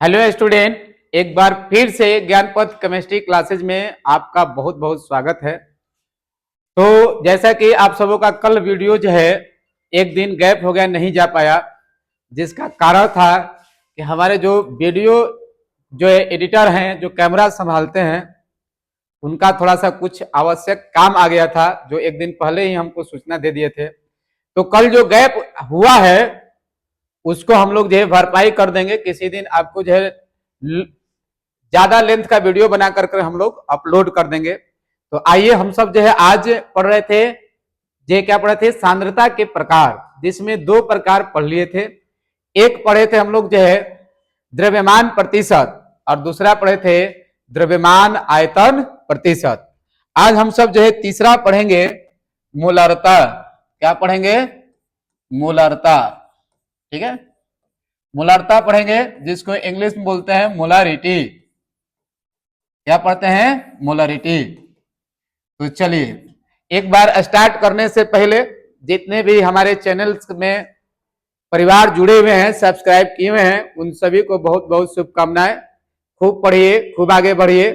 Hello student, एक बार फिर से ज्ञानपथ केमिस्ट्री क्लासेज में आपका बहुत बहुत स्वागत है। तो जैसा कि आप सबों का कल वीडियो जो है एक दिन गैप हो गया, नहीं जा पाया, जिसका कारण था कि हमारे जो वीडियो जो है एडिटर हैं, जो कैमरा संभालते हैं, उनका थोड़ा सा कुछ आवश्यक काम आ गया था, जो एक दिन पहले ही हमको सूचना दे दिए थे। तो कल जो गैप हुआ है उसको हम लोग जो है भरपाई कर देंगे। किसी दिन आपको जो है ज्यादा लेंथ का वीडियो बना करके हम लोग अपलोड कर देंगे। तो आइए हम सब जो है आज पढ़ रहे थे, ये क्या पढ़े थे, सांद्रता के प्रकार, जिसमें दो प्रकार पढ़ लिए थे। एक पढ़े थे हम लोग जो है द्रव्यमान प्रतिशत, और दूसरा पढ़े थे द्रव्यमान आयतन प्रतिशत। आज हम सब जो है तीसरा पढ़ेंगे मोलरता। क्या पढ़ेंगे? मोलरता। ठीक है, मोलरता पढ़ेंगे, जिसको इंग्लिश में बोलते हैं मोलारिटी। क्या पढ़ते हैं? मोलारिटी। तो चलिए एक बार स्टार्ट करने से पहले जितने भी हमारे चैनल्स में परिवार जुड़े हुए हैं, सब्सक्राइब किए हुए हैं, उन सभी को बहुत बहुत शुभकामनाएं। खूब पढ़िए, खूब आगे बढ़िए।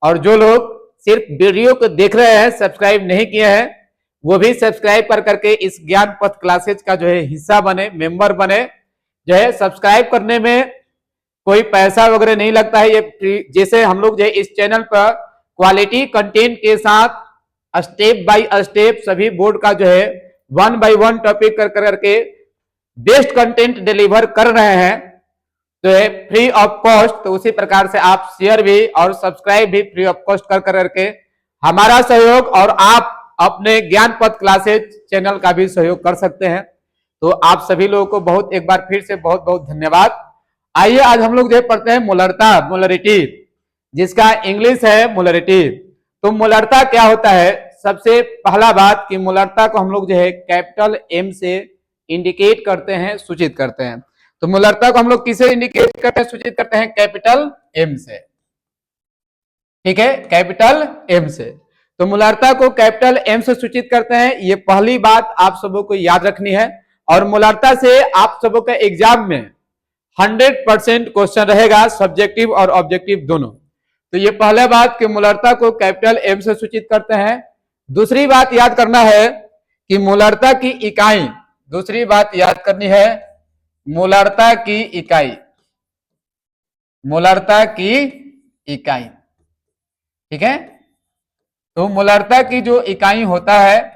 और जो लोग सिर्फ वीडियो को देख रहे हैं, सब्सक्राइब नहीं किए हैं, वो भी सब्सक्राइब कर करके इस ज्ञान पथ क्लासेज का जो है हिस्सा बने, मेंबर बने। जो है सब्सक्राइब करने में कोई पैसा वगैरह नहीं लगता है, ये जैसे हम लोग जो है इस चैनल पर क्वालिटी कंटेंट के साथ स्टेप बाय स्टेप सभी बोर्ड का जो है 1 बाय 1 टॉपिक कर करके बेस्ट कंटेंट डिलीवर कर रहे हैं, तो है फ्री ऑफ कॉस्ट। तो उसी प्रकार से आप शेयर भी और सब्सक्राइब भी फ्री ऑफ कॉस्ट कर करके हमारा सहयोग और आप अपने ज्ञान पथ क्लासेज चैनल का भी सहयोग कर सकते हैं। तो आप सभी लोगों को बहुत एक बार फिर से बहुत बहुत धन्यवाद। आइए आज हम लोग जो पढ़ते हैं मोलरता, मोलरिटी, जिसका इंग्लिश है मोलरिटी। तो मोलरता क्या होता है? सबसे पहला बात कि मोलरता को हम लोग जो है कैपिटल एम से इंडिकेट करते हैं, सूचित करते हैं। तो मोलरता को हम लोग किसे इंडिकेट करते हैं, सूचित करते हैं? कैपिटल एम से। ठीक है, कैपिटल एम से। तो मोलरता को कैपिटल एम से सूचित करते हैं, ये पहली बात आप सबों को याद रखनी है। और मोलरता से आप सबों का एग्जाम में 100% क्वेश्चन रहेगा, सब्जेक्टिव और ऑब्जेक्टिव दोनों। तो ये पहले बात कि मोलरता को कैपिटल एम से सूचित करते हैं। दूसरी बात याद करना है कि मोलरता की इकाई, दूसरी बात याद करनी है, मोलरता की इकाई, मोलरता की इकाई। ठीक है, तो मोलरता की जो इकाई होता है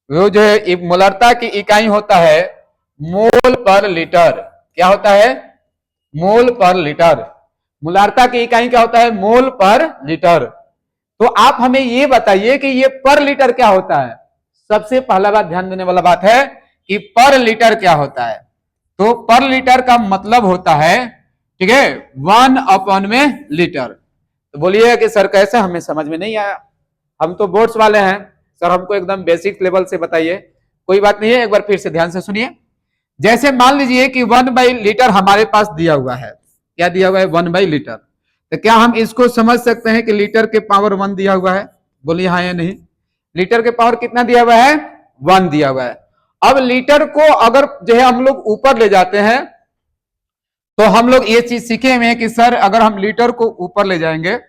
वो जो है मोलरता की इकाई होता है मोल पर लीटर। क्या होता है? मोल पर लीटर। मोलरता की इकाई क्या होता है? मोल पर लीटर। तो आप हमें ये बताइए कि ये पर लीटर क्या होता है। सबसे पहला बात ध्यान देने वाला बात है कि पर लीटर क्या होता है। तो पर लीटर का मतलब होता है, ठीक है, 1 में लीटर। तो बोलिए कि सर कैसे, हमें समझ में नहीं आया, हम तो बोर्ड्स वाले हैं सर, हमको एकदम बेसिक लेवल से बताइए। कोई बात नहीं है, एक बार फिर से ध्यान से सुनिए। जैसे मान लीजिए कि 1/लीटर हमारे पास दिया हुआ है। क्या दिया हुआ है? 1/लीटर। तो क्या हम इसको समझ सकते हैं कि लीटर के पावर 1 दिया हुआ है? बोलिए हाँ या नहीं। लीटर के पावर कितना दिया हुआ है? 1 दिया हुआ है। अब लीटर को अगर जो है हम लोग ऊपर ले जाते हैं, तो हम लोग ये चीज सीखे हुए हैं कि सर अगर हम लीटर को ऊपर ले जाएंगे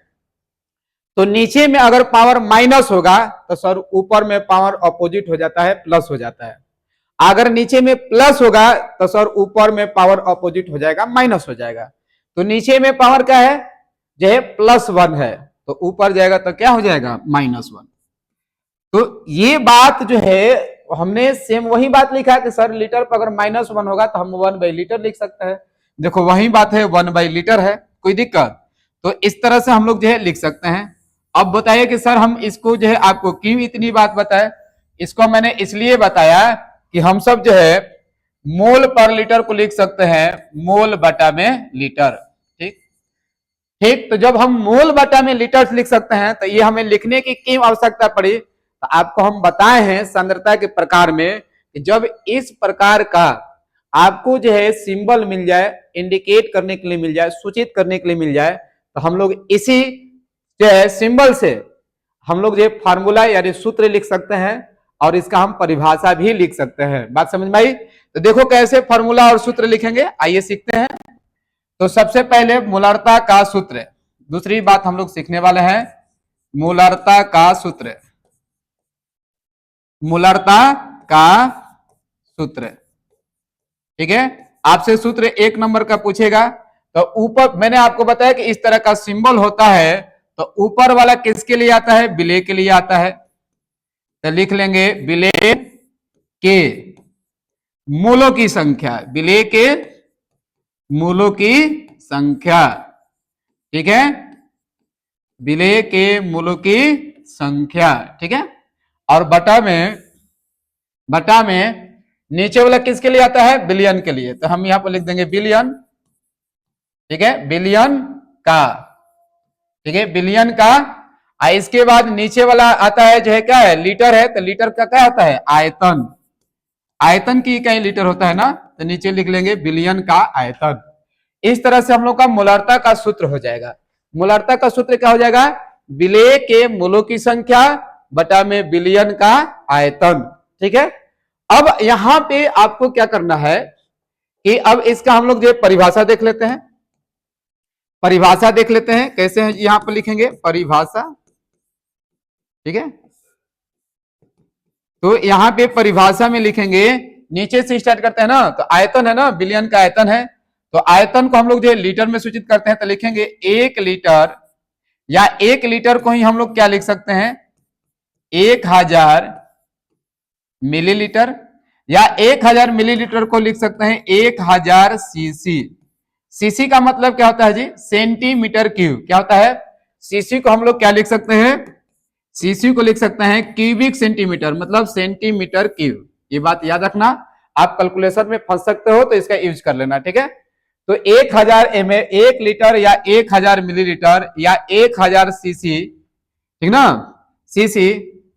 तो नीचे में अगर पावर माइनस होगा तो सर ऊपर में पावर अपोजिट हो जाता है, प्लस हो जाता है। अगर नीचे में प्लस होगा तो सर ऊपर में पावर अपोजिट हो जाएगा, माइनस हो जाएगा। तो नीचे में पावर क्या है? जो है +1 है, तो ऊपर जाएगा तो क्या हो जाएगा? -1। तो ये बात जो है हमने सेम वही बात लिखा है कि सर लीटर पर अगर -1 होगा तो हम 1/लीटर लिख सकते हैं। देखो वही बात है, 1/लीटर है, कोई दिक्कत? तो इस तरह से हम लोग जो है लिख सकते हैं। अब बताइए कि सर हम इसको जो है आपको क्यों इतनी बात बताए। इसको मैंने इसलिए बताया कि हम सब जो है मोल पर लीटर को लिख सकते हैं मोल बटा में लीटर। ठीक ठीक, तो जब हम मोल बटा में लीटर लिख सकते हैं तो ये हमें लिखने की क्यों आवश्यकता पड़ी? तो आपको हम बताए हैं सांद्रता के प्रकार में कि जब इस प्रकार का आपको जो है सिंबल मिल जाए, इंडिकेट करने के लिए मिल जाए, सूचित करने के लिए मिल जाए, तो हम लोग इसी जो है सिंबल से हम लोग जो फार्मूला यानी सूत्र लिख सकते हैं और इसका हम परिभाषा भी लिख सकते हैं। बात समझ में आई? तो देखो कैसे फार्मूला और सूत्र लिखेंगे, आइए सीखते हैं। तो सबसे पहले मूलरता का सूत्र, दूसरी बात हम लोग सीखने वाले हैं, मूलरता का सूत्र, मूलरता का सूत्र। ठीक है, आपसे सूत्र 1 नंबर का पूछेगा तो ऊपर मैंने आपको बताया कि इस तरह का सिंबल होता है, तो ऊपर वाला किसके लिए आता है? विलेय के लिए आता है। तो लिख लेंगे विलेय के मूलों की संख्या, विलेय के मूलों की संख्या। ठीक है, विलेय के मूलों की संख्या। ठीक है, और बटा में नीचे वाला किसके लिए आता है? बिलियन के लिए। तो हम यहां पर लिख देंगे बिलियन। ठीक है, बिलियन का। ठीक है, बिलियन का। इसके बाद नीचे वाला आता है जो है क्या है? लीटर है। तो लीटर का क्या आता है? आयतन। आयतन की इकाई लीटर होता है ना, तो नीचे लिख लेंगे बिलियन का आयतन। इस तरह से हम लोग का मोलारता का सूत्र हो जाएगा। मोलारता का सूत्र क्या हो जाएगा? विलेय के मूलों की संख्या बटा में बिलियन का आयतन। ठीक है, अब यहां पे आपको क्या करना है कि अब इसका हम लोग जो परिभाषा देख लेते हैं। परिभाषा देख लेते हैं कैसे है, यहां पर लिखेंगे परिभाषा। ठीक है, तो यहां पे परिभाषा में लिखेंगे, नीचे से स्टार्ट करते हैं ना, तो आयतन है ना, बिलियन का आयतन है, तो आयतन को हम लोग जो लीटर में सूचित करते हैं, तो लिखेंगे 1 लीटर, या 1 लीटर को ही हम लोग क्या लिख सकते हैं? 1000 मिलीलीटर, या 1000 मिलीलीटर को लिख सकते हैं 1000 सीसी। सीसी का मतलब क्या होता है जी? Centimetre cube. क्या होता है? सीसी को हम लोग क्या लिख सकते हैं? सीसी को लिख सकते हैं क्यूबिक सेंटीमीटर, मतलब सेंटीमीटर क्यूब। ये बात याद रखना, आप कैलकुलेशन में फंस सकते हो तो इसका यूज कर लेना। ठीक है, तो 1000 ml, 1 लीटर या 1000 मिलीलीटर या 1000 सीसी, ठीक ना, सीसी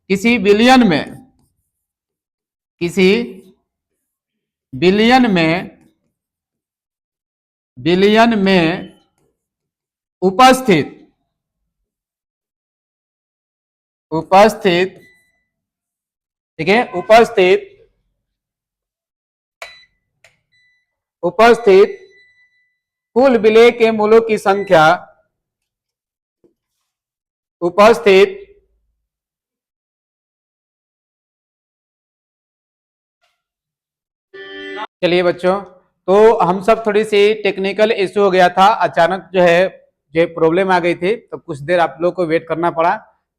किसी बिलियन में, किसी बिलियन में उपस्थित ठीक है, उपस्थित कुल विलेय के मूलों की संख्या, उपस्थित चलिए बच्चों, तो हम सब थोड़ी सी टेक्निकल इश्यू हो गया था, अचानक जो है जो प्रॉब्लम आ गई थी, तो कुछ देर आप लोग को वेट करना पड़ा।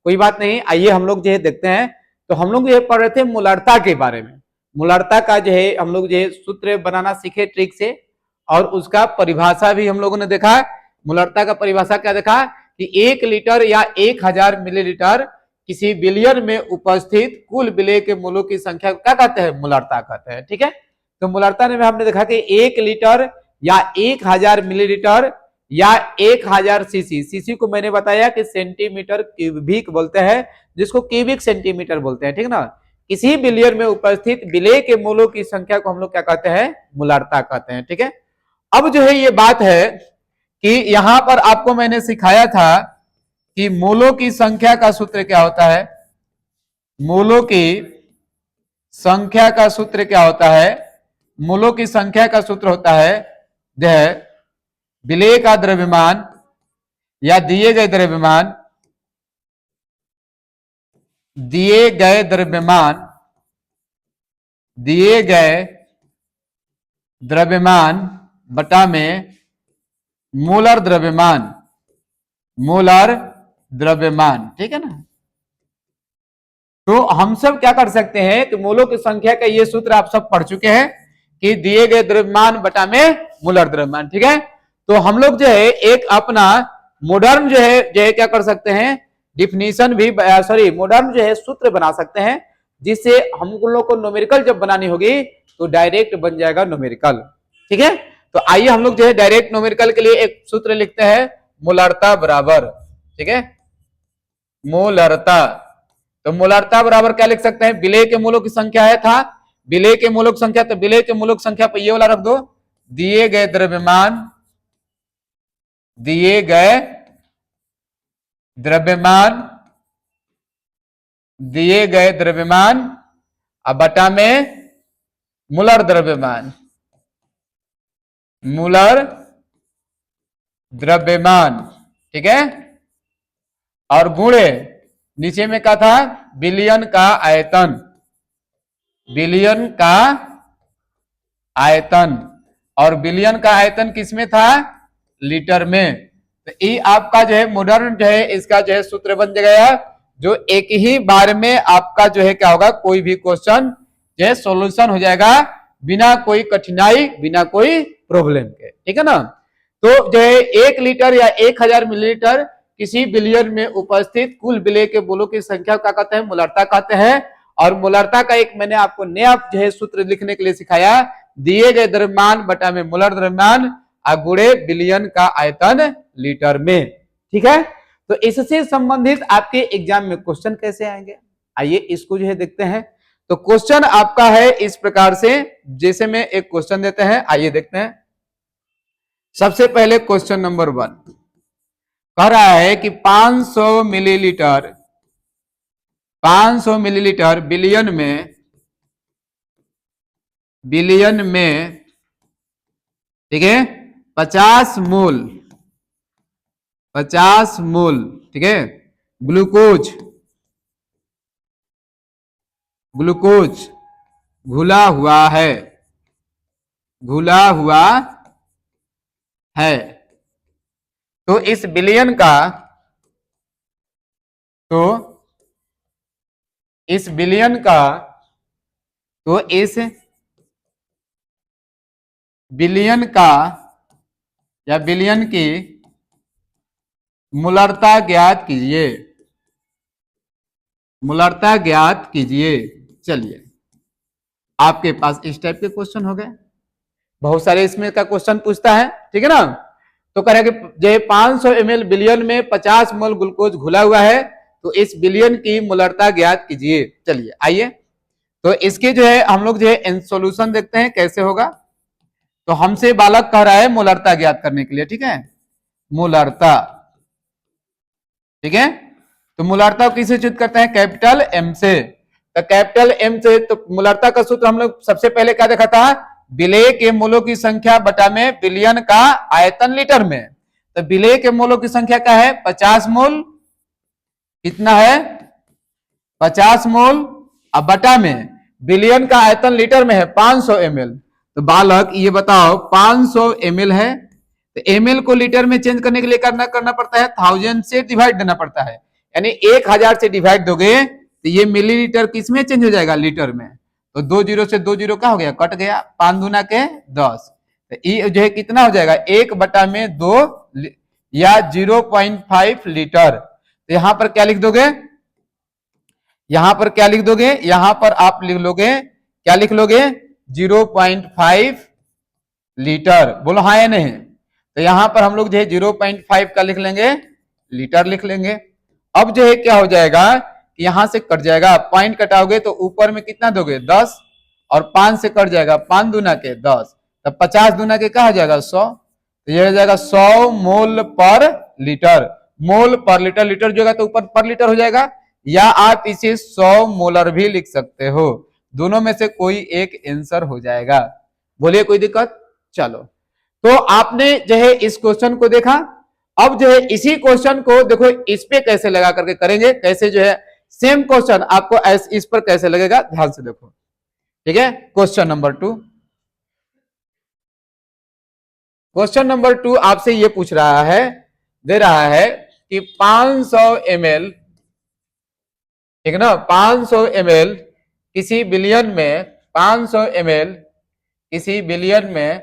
कोई बात नहीं, आइए हम लोग जो है देखते हैं। तो हम लोग ये पढ़ रहे थे मूलरता के बारे में। मूलरता का जो है हम लोग जो है सूत्र बनाना सीखे ट्रिक से, और उसका परिभाषा भी हम लोगों ने देखा। मूलरता का परिभाषा क्या देखा कि 1 लीटर या 1000 मिलीलीटर किसी बिलियन में उपस्थित कुल विलेय के मूलों की संख्या क्या कहते हैं? मूलरता कहते हैं। ठीक है, तो मूलरता में हमने देखा कि 1 लीटर या 1000 मिलीलीटर या 1000 सीसी, सीसी को मैंने बताया कि सेंटीमीटर क्यूबिक बोलते हैं, जिसको क्यूबिक सेंटीमीटर बोलते हैं। ठीक ना, किसी बिलियन में उपस्थित विलेय के मूलों की संख्या को हम लोग क्या कहते हैं? मूलरता कहते हैं। ठीक है, अब जो है ये बात है कि यहां पर आपको मैंने सिखाया था कि मूलों की संख्या का सूत्र क्या होता है। मूलों की संख्या का सूत्र क्या होता है? मूलों की संख्या का सूत्र होता है विलेय का द्रव्यमान या दिए गए द्रव्यमान, दिए गए द्रव्यमान बटा में मोलर द्रव्यमान। ठीक है ना, तो हम सब क्या कर सकते हैं कि मूलों की संख्या का ये सूत्र आप सब पढ़ चुके हैं कि दिए गए द्रव्यमान बटा में मोलर द्रव्यमान। ठीक है, तो हम लोग जो है एक अपना मॉडर्न जो है क्या कर सकते हैं? डिफिनीशन भी, सॉरी, मॉडर्न जो है सूत्र बना सकते हैं, जिससे हम लोग को न्यूमेरिकल जब बनानी होगी तो डायरेक्ट बन जाएगा न्यूमेरिकल। ठीक है, तो आइए हम लोग जो है डायरेक्ट न्यूमेरिकल के लिए एक सूत्र लिखते हैं, मोलरता बराबर। ठीक है, मोलरता, तो मोलरता बराबर क्या लिख सकते हैं? विलेय के मूलों की संख्या है था, विलेय के मूलों की संख्या, तो विलेय के मूलों की संख्या पर ये वाला रख दो, दिए गए द्रव्यमान अब बटा में मूलर द्रव्यमान, द्रव्यमान, ठीक है। और गुणे नीचे में क्या था, बिलियन का आयतन, बिलियन का आयतन। और बिलियन का आयतन किसमें था, लीटर में। तो ये आपका जो है मॉडर्न जो है इसका जो है सूत्र बन गया, जो एक ही बार में आपका जो है क्या होगा, कोई भी क्वेश्चन जो है सॉल्यूशन हो जाएगा बिना कोई कठिनाई, बिना कोई प्रॉब्लम के, ठीक है ना। तो जो है 1 लीटर या 1000 मिलीलीटर किसी बिलियन में उपस्थित कुल विलेय के बुलों की संख्या का कहते हैं, मोलारता कहते हैं। और मोलारता का एक मैंने आपको नया जो है सूत्र लिखने के लिए सिखाया, दिए गए द्रव्यमान बटा में मोलर द्रव्यमान गुणे बिलियन का आयतन लीटर में, ठीक है। तो इससे संबंधित आपके एग्जाम में क्वेश्चन कैसे आएंगे, आइए इसको जो है देखते हैं। तो क्वेश्चन आपका है इस प्रकार से, जैसे में एक क्वेश्चन देते हैं, आइए देखते हैं। सबसे पहले क्वेश्चन नंबर 1 कह रहा है कि 500 मिलीलीटर, 500 मिलीलीटर बिलियन में, बिलियन में, ठीक है, 50 मोल, 50 मोल, ठीक है, ग्लूकोज, ग्लूकोज घुला हुआ है, घुला हुआ है। तो इस बिलियन का, तो इस बिलियन का, तो इस बिलियन का या बिलियन की मोलारता ज्ञात कीजिए, मोलारता ज्ञात कीजिए। चलिए, आपके पास इस टाइप के क्वेश्चन हो गए, बहुत सारे इसमें का क्वेश्चन पूछता है, ठीक है ना। तो कह रहा है कि जो 500 ml बिलियन में 50 मोल ग्लूकोज घुला हुआ है, तो इस बिलियन की मोलारता ज्ञात कीजिए। चलिए आइए, तो इसके जो है हम लोग जो है सॉल्यूशन देखते हैं कैसे होगा। तो हमसे बालक कह रहा है मोलारता ज्ञात करने के लिए, ठीक है, मोलारता, ठीक है। तो मोलारता किसे चित्र करते हैं, कैपिटल एम से। तो कैपिटल एम से, तो मोलारता का सूत्र हम लोग सबसे पहले क्या देखा था, विलेय के मोलों की संख्या बटा में बिलियन का आयतन लीटर में। तो विलेय के मोलों की संख्या क्या है, 50 मोल, कितना है 50 मोल, अब बटा में बिलियन का आयतन लीटर में है 500 ml। तो बालक ये बताओ 500 ml है, तो ml को लीटर में चेंज करने के लिए करना पड़ता है 1000 से डिवाइड देना पड़ता है, यानी 1000 से डिवाइड दोगे तो ये मिलीलीटर किस में चेंज हो जाएगा, लीटर में। तो 20 से 20 का हो गया, कट गया, 5 दूना के 10, तो ये जो है कितना हो जाएगा, 1/2 या 0.5 लीटर। तो यहां पर क्या लिख दोगे, यहां पर क्या लिख दोगे, यहां पर आप लिख लोगे, क्या लिख लोगे, 0.5 लीटर। बोलो हाँ या नहीं। तो यहां पर हम लोग जो है 0.5 का लिख लेंगे, लीटर लिख लेंगे। अब जो है क्या हो जाएगा, यहां से कट जाएगा, पॉइंट कटाओगे तो ऊपर में कितना दोगे 10, और 5 से कट जाएगा, 5 दूना के 10, तब 50 दूना के क्या हो जाएगा 100। तो ये हो जाएगा 100 मोल पर लीटर, मोल पर लीटर, लीटर जो है तो ऊपर पर लीटर हो जाएगा, या आप इसे 100 मोलर भी लिख सकते हो, दोनों में से कोई एक आंसर हो जाएगा। बोलिए कोई दिक्कत। चलो, तो आपने जो है इस क्वेश्चन को देखा। अब जो है इसी क्वेश्चन को देखो इस पे कैसे लगा करके करेंगे, कैसे जो है सेम क्वेश्चन आपको इस पर कैसे लगेगा, ध्यान से देखो, ठीक है। क्वेश्चन नंबर 2, क्वेश्चन नंबर 2 आपसे ये पूछ रहा है, दे रहा है कि 500 ml, ठीक है ना, 500 ml किसी बिलियन में, 500 ml किसी बिलियन में,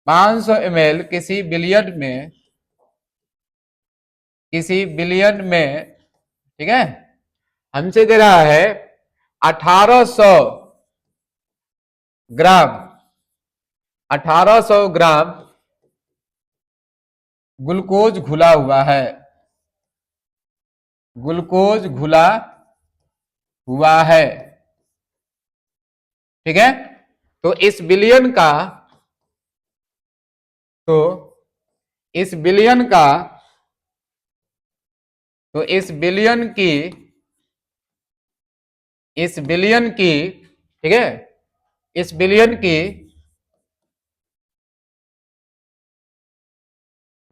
500 ml किसी बिलियन में, किसी बिलियन में, ठीक है, हमसे दे रहा है 1800 ग्राम, 1800 ग्राम ग्लूकोज घुला हुआ है, ग्लूकोज घुला हुआ है, ठीक है। तो इस बिलियन का, तो इस बिलियन का, तो इस बिलियन की, इस बिलियन की, ठीक है, इस बिलियन की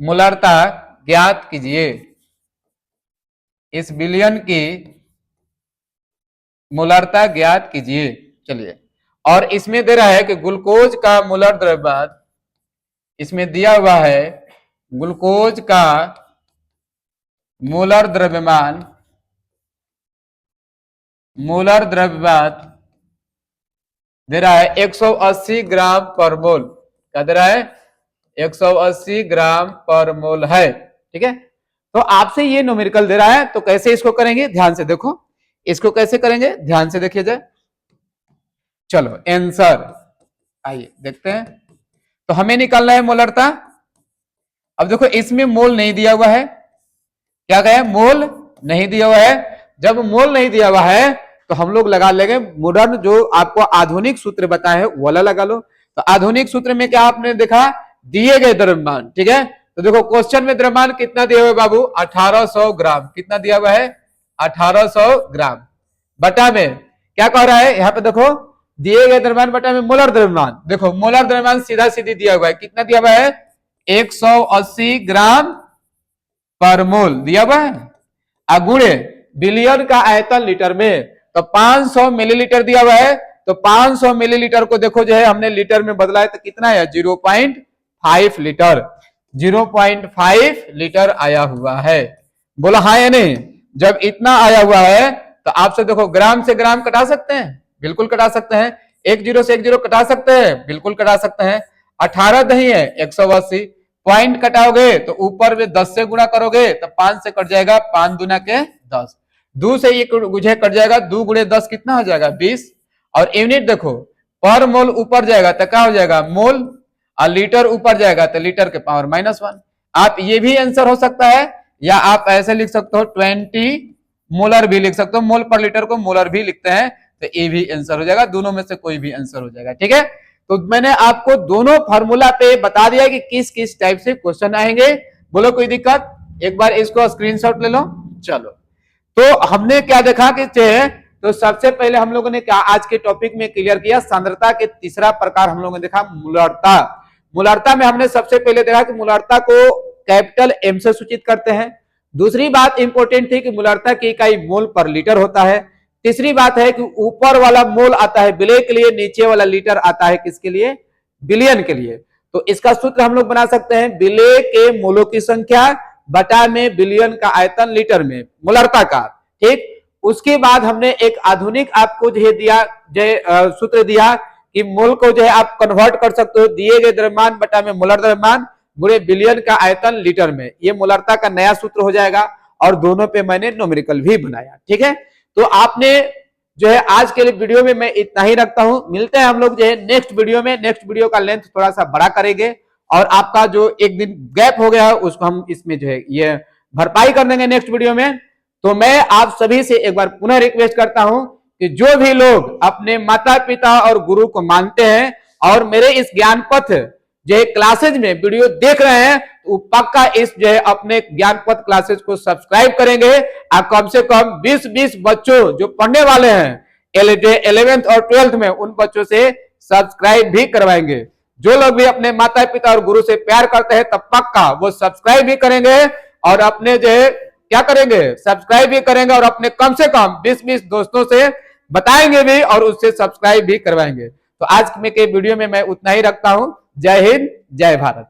मूलरता ज्ञात कीजिए। इस विलयन की मूलरता ज्ञात कीजिए। चलिए, और इसमें दे रहा है कि ग्लूकोज का मूलर द्रव्यमान, इसमें दिया हुआ है ग्लूकोज का मूलर द्रव्यमान, मूलर द्रव्यमान दे रहा है 180 ग्राम पर मोल। क्या दे रहा है? 180 ग्राम पर मोल है। ठीक है, तो आपसे ये न्यूमेरिकल दे रहा है, तो कैसे इसको करेंगे ध्यान से देखो। इसको कैसे करेंगे ध्यान से देखिए जाए। चलो आंसर आइए देखते हैं। तो हमें निकालना है मोलरता। अब देखो इसमें मोल नहीं दिया हुआ है, क्या कहे? मोल नहीं दिया हुआ है। जब मोल नहीं दिया हुआ है तो हम लोग लगा लेंगे मॉडर्न, जो आपको आधुनिक सूत्र बताए हैं वो वाला लगा लो। तो आधुनिक सूत्र में क्या आपने देखा? दिए गए द्रव्यमान। ठीक है, तो देखो क्वेश्चन में द्रव्यमान कितना दिया हुआ है बाबू? 1800 ग्राम। कितना दिया हुआ है? 1800 ग्राम। बटा में क्या कह रहा है यहाँ पे देखो, दिए गए द्रव्यमान बटा में मोलर द्रव्यमान। देखो मोलर द्रव्यमान सीधा सीधी दिया हुआ है, कितना दिया हुआ है? 180 ग्राम पर मोल दिया हुआ है। अगुणे बिलियन का आयतन लीटर में, तो 500 मिलीलीटर दिया हुआ है। तो 500 मिलीलीटर को देखो जो है हमने लीटर में बदला है, तो कितना है? 0.5 लीटर। 0.5 लीटर आया हुआ है। बोला हाँ या नहीं? जब इतना आया हुआ है तो आपसे देखो ग्राम से ग्राम कटा सकते हैं, बिल्कुल कटा सकते हैं। एक जीरो से एक जीरो कटा सकते हैं, बिल्कुल कटा सकते हैं। 18 नहीं है 180, पॉइंट कटाओगे तो ऊपर में 10 से गुणा करोगे तो 5 से कट जाएगा, 5 दुना के 10। 2 से ये गुजे कट जाएगा, 2 गुणे 10 कितना हो जाएगा? 20। और यूनिट देखो पर मोल ऊपर जाएगा तो क्या हो जाएगा? मोल। और लीटर ऊपर जाएगा तो लीटर के पावर -1। आप ये भी आंसर हो सकता है, या आप ऐसे लिख सकते हो 20 मोलर भी लिख सकते हो। मोल पर लीटर को मोलर भी लिखते हैं, तो ये भी आंसर हो जाएगा। दोनों में से कोई भी आंसर हो जाएगा। ठीक है, तो मैंने आपको दोनों फार्मूला पे बता दिया कि किस किस टाइप से क्वेश्चन आएंगे। बोलो कोई दिक्कत? एक बार इसको स्क्रीनशॉट ले लो। चलो, तो हमने क्या देखा कि तो सबसे पहले हम लोगों ने क्या आज के टॉपिक में क्लियर किया? सांद्रता के तीसरा प्रकार हम लोगों ने देखा मूलरता। मूलरता में हमने सबसे पहले देखा कि मूलरता को कैपिटल एम से सूचित करते हैं। दूसरी बात इंपॉर्टेंट थी कि मूलरता की इकाई मोल पर लीटर होता है। तीसरी बात है कि ऊपर वाला मोल आता है विलय के लिए, नीचे वाला लीटर आता है किसके लिए? विलयन के लिए। तो इसका सूत्र हम लोग बना सकते हैं विलय के मोलों की संख्या बटा में विलयन का आयतन लीटर में, मूलरता का। ठीक, उसके बाद हमने एक आधुनिक आपको जो दिया, जो सूत्र दिया कि मोल को जो है आप कन्वर्ट कर सकते हो दिए गए द्रव्यमान बटा में मोलर द्रव्यमान गुणे विलयन का आयतन लीटर में। ये मूलरता का नया सूत्र हो जाएगा, और दोनों पे मैंने न्यूमेरिकल भी बनाया। ठीक है, तो आपने जो है आज के लिए वीडियो में मैं इतना ही रखता हूं। मिलते हैं हम लोग जो है नेक्स्ट वीडियो में। नेक्स्ट वीडियो का लेंथ थोड़ा सा बड़ा करेंगे, और आपका जो एक दिन गैप हो गया है उसको हम इसमें जो है ये भरपाई कर देंगे नेक्स्ट वीडियो में। तो मैं आप सभी से एक बार पुनः रिक्वेस्ट करता हूं कि जो भी लोग अपने माता पिता और गुरु को मानते हैं और मेरे इस ज्ञान पथ जो है क्लासेज में वीडियो देख रहे हैं, तो पक्का इस जो है अपने ज्ञान पथ क्लासेज को सब्सक्राइब करेंगे। आप कम से कम 20-20 बच्चों जो पढ़ने वाले हैं 11th और 12th में, उन बच्चों से सब्सक्राइब भी करवाएंगे। जो लोग भी अपने माता पिता और गुरु से प्यार करते हैं तब पक्का वो सब्सक्राइब भी करेंगे, और अपने जो है क्या करेंगे? सब्सक्राइब भी करेंगे, और अपने कम से कम 20-20 दोस्तों से बताएंगे भी और उससे सब्सक्राइब भी करवाएंगे। तो आज के वीडियो में मैं उतना ही रखता हूं। जय हिंद, जय भारत।